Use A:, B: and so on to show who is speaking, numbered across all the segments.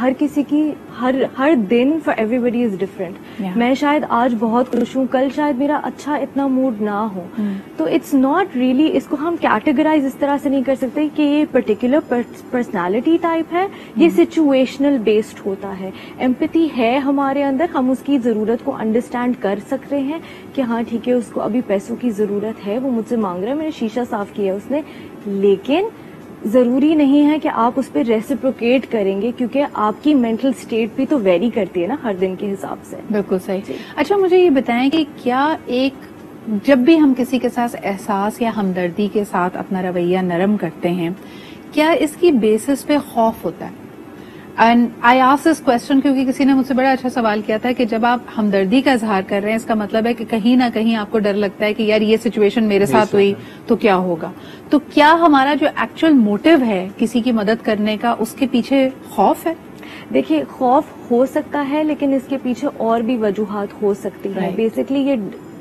A: ہر کسی کی ہر دن for everybody is different. میں شاید آج بہت خوش ہوں, کل شاید میرا اچھا اتنا موڈ نہ ہو. تو اٹس ناٹ ریئلی, اس کو ہم کیٹیگرائز اس طرح سے نہیں کر سکتے کہ یہ پرٹیکولر پرسنالٹی ٹائپ ہے, یہ سچویشنل بیسڈ ہوتا ہے. ایمپتھی ہے ہمارے اندر, ہم اس کی ضرورت کو انڈرسٹینڈ کر سکتے ہیں کہ ہاں ٹھیک ہے اس کو ابھی پیسوں کی ضرورت ہے, وہ مجھ سے مانگ رہا ہے, میں نے شیشہ صاف کیا اس نے, لیکن ضروری نہیں ہے کہ آپ اس پہ ریسیپروکیٹ کریں گے, کیونکہ آپ کی مینٹل اسٹیٹ بھی تو ویری کرتی ہے نا ہر دن کے حساب سے.
B: بالکل صحیح. اچھا مجھے یہ بتائیں کہ کیا جب بھی ہم کسی کے ساتھ احساس یا ہمدردی کے ساتھ اپنا رویہ نرم کرتے ہیں, کیا اس کی بیسس پہ خوف ہوتا ہے؟ And I ask this question کیونکہ کسی نے مجھ سے بڑا اچھا سوال کیا تھا کہ جب آپ ہمدردی کا اظہار کر رہے ہیں اس کا مطلب ہے کہ کہیں نہ کہیں آپ کو ڈر لگتا ہے کہ یار یہ سچویشن میرے ساتھ ہوئی تو کیا ہوگا. تو کیا ہمارا جو ایکچوئل موٹو ہے کسی کی مدد کرنے کا, اس کے پیچھے خوف ہے؟
A: دیکھیے خوف ہو سکتا ہے, لیکن اس کے پیچھے اور بھی وجوہات ہو سکتی ہیں. بیسکلی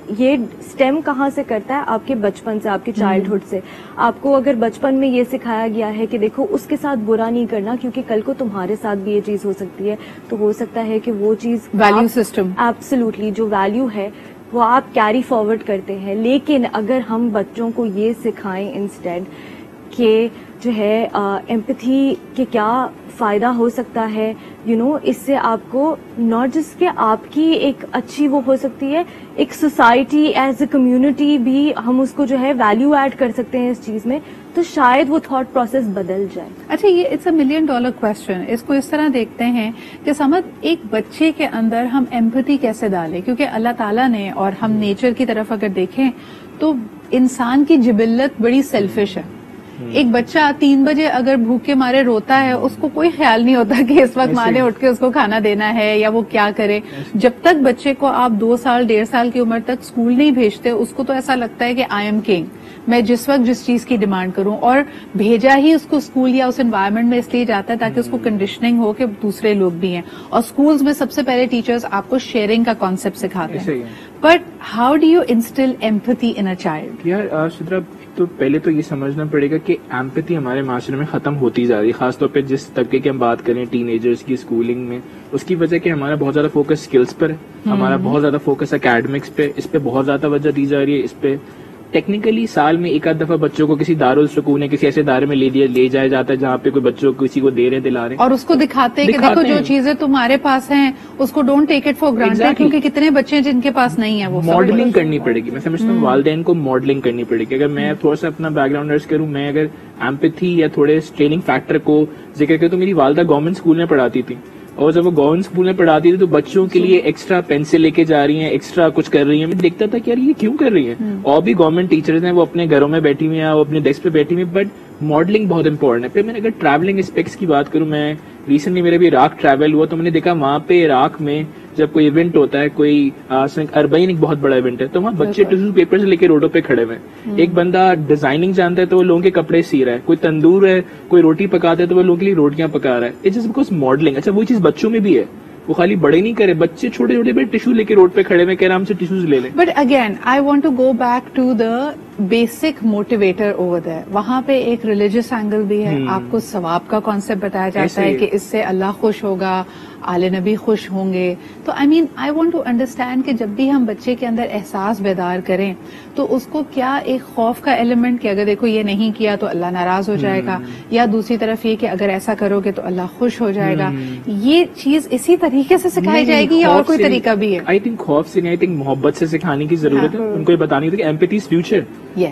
A: یہ اسٹیم کہاں سے کرتا ہے؟ آپ کے بچپن سے, آپ کے چائلڈہڈ سے. آپ کو اگر بچپن میں یہ سکھایا گیا ہے کہ دیکھو اس کے ساتھ برا نہیں کرنا کیونکہ کل کو تمہارے ساتھ بھی یہ چیز ہو سکتی ہے, تو ہو سکتا ہے کہ وہ چیز
B: ویلیو سسٹم
A: ایبسولوٹلی جو ویلیو ہے وہ آپ کیری فارورڈ کرتے ہیں. لیکن اگر ہم بچوں کو یہ سکھائیں انسٹیڈ کہ جو ہے ایمپتھی کے کیا فائدہ ہو سکتا ہے, اس سے آپ کو ناٹ جسٹ کہ آپ کی ایک اچھی وہ ہو سکتی ہے, ایک سوسائٹی ایز اے کمیونٹی بھی ہم اس کو جو ہے ویلیو ایڈ کر سکتے ہیں اس چیز میں, تو شاید وہ تھاٹ پروسیس بدل جائے.
B: اچھا یہ اٹس اے $1 ملین کوسچن. اس کو اس طرح دیکھتے ہیں کہ سمجھ ایک بچے کے اندر ہم ایمپتھی کیسے ڈالیں, کیونکہ اللہ تعالیٰ نے, اور ہم نیچر کی طرف اگر دیکھیں تو انسان کی جبلت بڑی سیلفش ہے. ایک بچہ 3 بجے اگر بھوک کے مارے روتا ہے, اس کو کوئی خیال نہیں ہوتا کہ اس وقت ماں نے اٹھ کے اس کو کھانا دینا ہے یا وہ کیا کرے. جب تک بچے کو آپ 2 سال 1.5 سال کی عمر تک اسکول نہیں بھیجتے, اس کو تو ایسا لگتا ہے کہ آئی ایم کنگ, میں جس وقت جس چیز کی ڈیمانڈ کروں. اور بھیجا ہی اس کو اسکول یا اس انوائرمنٹ میں اس لیے جاتا ہے تاکہ اس کو کنڈیشننگ ہو کہ دوسرے لوگ بھی ہیں. اور اسکولز میں سب سے پہلے ٹیچرز آپ کو شیئرنگ کا کانسیپٹ سکھاتے ہیں. But how do you instil empathy in a child?
C: یار شدرا, تو پہلے تو یہ سمجھنا پڑے گا کہ ایمپتھی ہمارے معاشرے میں ختم ہوتی جا رہی ہے, خاص طور پہ جس طبقے کی ہم بات کریں ٹین ایجرز کی اسکولنگ میں. اس کی وجہ کہ ہمارا بہت زیادہ فوکس اسکلس پر ہے, ہمارا بہت زیادہ فوکس اکیڈمکس پہ, اس پہ بہت زیادہ توجہ دی جا رہی ہے. اس پہ ٹیکنیکلی سال میں ایک آدھ دفعہ بچوں کو کسی دارالسکون یا کسی ایسے ادارے میں لے جایا جاتا ہے جہاں پہ کوئی بچوں کو کسی کو دے رہے دلا رہے ہیں,
B: اور اس کو دکھاتے ہیں کہ دیکھو جو چیزیں تمہارے پاس ہیں اس کو don't take it for granted, کیونکہ کتنے بچے ہیں جن کے پاس نہیں ہے. وہ
C: ماڈلنگ کرنی پڑے گی. میں سمجھتا ہوں والدین کو ماڈلنگ کرنی پڑے گی. اگر میں تھوڑا سا اپنا بیک گراؤنڈ ارض کروں, میں اگر ایمپتھی یا تھوڑے ٹریننگ فیکٹر کو ذکر کروں تو میری والدہ گورنمنٹ اسکول میں پڑھاتی تھی, اور جب وہ گورنمنٹ اسکول میں پڑھاتی تھی تو بچوں کے لیے ایکسٹرا پینسل لے کے جا رہی ہیں, ایکسٹرا کچھ کر رہی ہیں. میں دیکھتا تھا کہ یار یہ کیوں کر رہی ہیں. اور بھی گورنمنٹ ٹیچرز ہیں وہ اپنے گھروں میں بیٹھی ہوئی ہیں, وہ اپنے ڈیسک پہ بیٹھی ہوئی ہیں, بٹ ماڈلنگ بہت امپورٹنٹ ہے. پھر میں نے اگر ٹریولنگ اسپیکٹس کی بات کروں, میں ریسنٹلی میرا بھی عراق ٹریول ہوا تو میں نے دیکھا وہاں پہ عراق میں جب کوئی ایونٹ ہوتا ہے, کوئی اربعین ایک بہت بڑا ایونٹ ہے, تو وہاں بچے ٹیشو پیپر سے لے کے روڈوں پہ کھڑے ہوئے ہیں. ایک بندہ ڈیزائننگ جانتا ہے تو وہ لوگوں کے کپڑے سی رہا ہے, کوئی تندور ہے, کوئی روٹی پکاتا ہے تو وہ لوگوں کے لیے روٹیاں پکا رہا ہے. It's just because modelling. اچھا وہ چیز بچوں میں بھی ہے, وہ خالی بڑے نہیں کرے, بچے چھوٹے چھوٹے بھی ٹیشو لے کے روڈ پہ کھڑے ہوئے کہ آرام سے ٹیشوز لے لیں.
B: But again I want to go back to the basic motivator over there. وہاں پہ ایک ریلیجیس اینگل بھی ہے, آپ کو ثواب کا کانسیپٹ بتایا جاتا ہے کہ اس سے اللہ خوش ہوگا, آل نبی خوش ہوں گے. تو آئی وانٹ ٹو انڈرسٹینڈ کہ جب بھی ہم بچے کے اندر احساس بیدار کریں تو اس کو کیا ایک خوف کا ایلیمنٹ کہ اگر دیکھو یہ نہیں کیا تو اللہ ناراض ہو جائے گا, یا دوسری طرف یہ کہ اگر ایسا کرو گے تو اللہ خوش ہو جائے گا, یہ چیز اسی طریقے سے سکھائی جائے گی یا اور کوئی طریقہ بھی ہے؟
C: آئی تھنک خوف سے نہیں, آئی تھنک محبت سے سکھانے کی ضرورت ہے. ان کو یہ بتانی ہوتی ہے کہ ایمپتھی از فیوچر.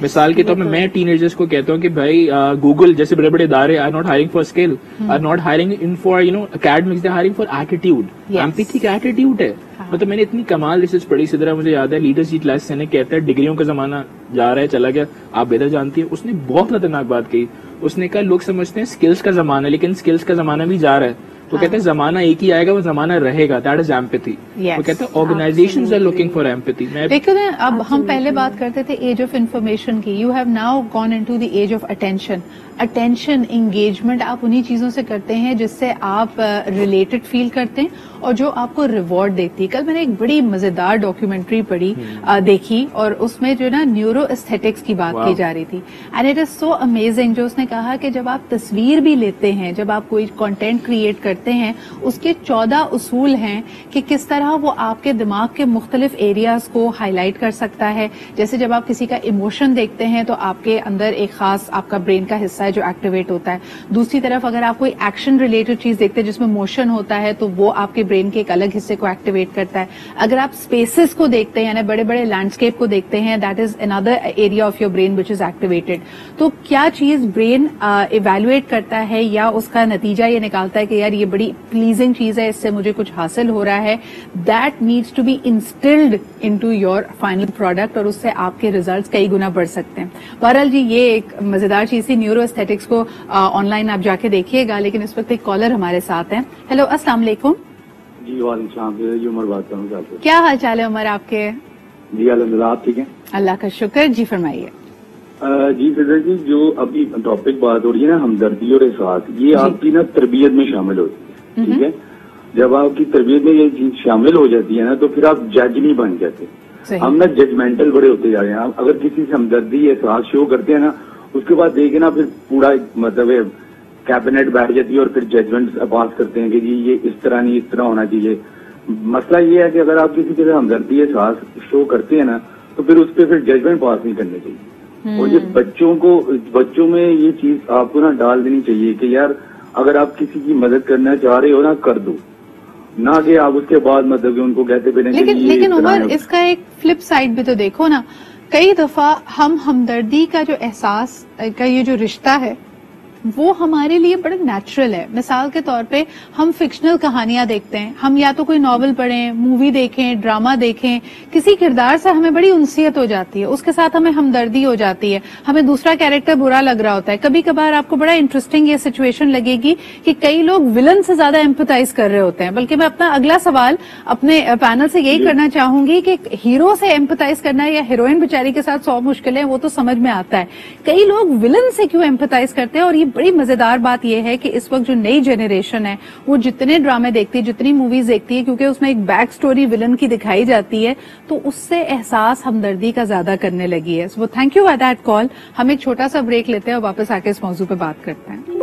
C: مثال کے طور پہ میں ٹین ایجرز کو کہتا ہوں کہ بھائی گوگل جیسے بڑے بڑے ادارے are not hiring for skill, are not hiring in for academics, they hiring for attitude. Empathy کا ایٹیٹیوڈ ہے. مطلب میں نے اتنی کمال ریسرچ پڑھی, سدرا مجھے یاد ہے لیڈرشپ کلاس سے کہتا ہے ڈگریوں کا زمانہ جا رہا ہے, چلا گیا, آپ بہتر جانتی ہیں. اس نے بہت خطرناک بات کہی. اس نے کہا لوگ سمجھتے ہیں اسکلس کا زمانہ, لیکن اسکلس کا زمانہ بھی جا رہا ہے. وہ کہتے ہیں زمانہ ایک ہی آئے گا, وہ زمانہ رہے گا, دیٹ از ایمپتھی. وہ کہتے ہیں organizations are looking for empathy.
B: دیکھو نا, اب ہم پہلے بات کرتے تھے ایج آف انفارمیشن کی, you have now gone into the age of attention. Attention, engagement آپ انہی چیزوں سے کرتے ہیں جس سے آپ ریلیٹڈ فیل کرتے ہیں اور جو آپ کو ریوارڈ دیتی ہے. کل میں نے ایک بڑی مزیدار ڈاکیومنٹری پڑھی, دیکھی, اور اس میں جو نا نیورو ایستھیٹکس کی بات کی جا رہی تھی. And it is so amazing جو اس نے کہا کہ جب آپ تصویر بھی لیتے ہیں, جب آپ کوئی کانٹینٹ کریٹ کرتے کرتے ہیں اس کے 14 اصول ہیں کہ کس طرح وہ آپ کے دماغ کے مختلف ایریاز کو ہائی لائٹ کر سکتا ہے. جیسے جب آپ کسی کا ایموشن دیکھتے ہیں تو آپ کے اندر ایک خاص آپ کا برین کا حصہ ہے جو ایکٹیویٹ ہوتا ہے. دوسری طرف اگر آپ کوئی ایکشن ریلیٹڈ چیز دیکھتے ہیں جس میں موشن ہوتا ہے تو وہ آپ کے برین کے ایک الگ حصے کو ایکٹیویٹ کرتا ہے. اگر آپ اسپیسز کو دیکھتے ہیں یعنی بڑے بڑے لینڈسکیپ کو دیکھتے ہیں that is another area of your brain which is activated. تو کیا چیز برین ایویلویٹ کرتا ہے یا اس کا نتیجہ یہ نکالتا ہے کہ یار یہ بڑی پلیزنگ چیز ہے, اس سے مجھے کچھ حاصل ہو رہا ہے, that needs to be installed into your final product اور اس سے آپ کے ریزلٹس کئی گنا بڑھ سکتے ہیں. بہرحال جی یہ ایک مزیدار چیز تھی. نیورو ایستھیٹکس کو آن لائن آپ جا کے دیکھیے گا, لیکن اس وقت ایک کالر ہمارے ساتھ ہیں. ہیلو السلام علیکم.
D: جی وعلیکم السلام. جی عمر بات کر رہا ہوں.
B: کیا حال چال ہے عمر آپ کے؟
D: جی الحمدللہ, آپ ٹھیک ہیں؟
B: اللہ کا شکر. جی فرمائیے.
D: جی فضل جی, جو ابھی ٹاپک بات ہو رہی ہے نا ہمدردی اور احساس, یہ آپ کی نا تربیت میں شامل ہوتی ہے. ٹھیک ہے, جب آپ کی تربیت میں یہ چیز شامل ہو جاتی ہے نا تو پھر آپ جج نہیں بن جاتے. ہم نا ججمنٹل بڑے ہوتے جا رہے ہیں. اگر کسی سے ہمدردی احساس شو کرتے ہیں نا اس کے بعد دیکھیں نا پھر پورا مطلب کیبنٹ بیٹھ جاتی ہے اور پھر ججمنٹ پاس کرتے ہیں کہ جی یہ اس طرح نہیں, اس طرح ہونا چاہیے. مسئلہ یہ ہے کہ اگر آپ کسی سے ہمدردی احساس شو کرتے ہیں نا تو پھر اس پہ پھر ججمنٹ پاس نہیں کرنے چاہیے. اور یہ بچوں میں یہ چیز آپ کو نا ڈال دینی چاہیے کہ یار اگر آپ کسی کی مدد کرنا چاہ رہے ہو نا کر دو, نہ کہ آپ اس کے بعد مطلب ان کو کہتے پہ.
B: لیکن عمر اس کا ایک فلپ سائڈ بھی تو دیکھو نا, کئی دفعہ ہم ہمدردی کا جو احساس کا یہ جو رشتہ ہے وہ ہمارے لیے بڑا نیچرل ہے. مثال کے طور پہ ہم فکشنل کہانیاں دیکھتے ہیں, ہم یا تو کوئی ناول پڑھیں, مووی دیکھیں, ڈرامہ دیکھیں, کسی کردار سے ہمیں بڑی انسیت ہو جاتی ہے, اس کے ساتھ ہمیں ہمدردی ہو جاتی ہے, ہمیں دوسرا کیریکٹر برا لگ رہا ہوتا ہے. کبھی کبھار آپ کو بڑا انٹرسٹنگ یہ سچویشن لگے گی کہ کئی لوگ ولن سے زیادہ ایمپتھائز کر رہے ہوتے ہیں. بلکہ میں اپنا اگلا سوال اپنے پینل سے یہی کرنا چاہوں گی کہ ہیرو سے ایمپتھائز کرنا یا ہیروئن بیچاری کے ساتھ 100 مشکلیں وہ تو سمجھ میں آتا ہے, کئی لوگ ولن سے کیوں ایمپتھائز کرتے ہیں. اور یہ بڑی مزیدار بات یہ ہے کہ اس وقت جو نئی جنریشن ہے وہ جتنے ڈرامے دیکھتی ہے, جتنی موویز دیکھتی ہے, کیونکہ اس میں ایک بیک سٹوری ولن کی دکھائی جاتی ہے تو اس سے احساس ہمدردی کا زیادہ کرنے لگی ہے. So thank you for that call. ہم ایک چھوٹا سا بریک لیتے ہیں اور واپس آ کے اس موضوع پہ بات کرتے ہیں.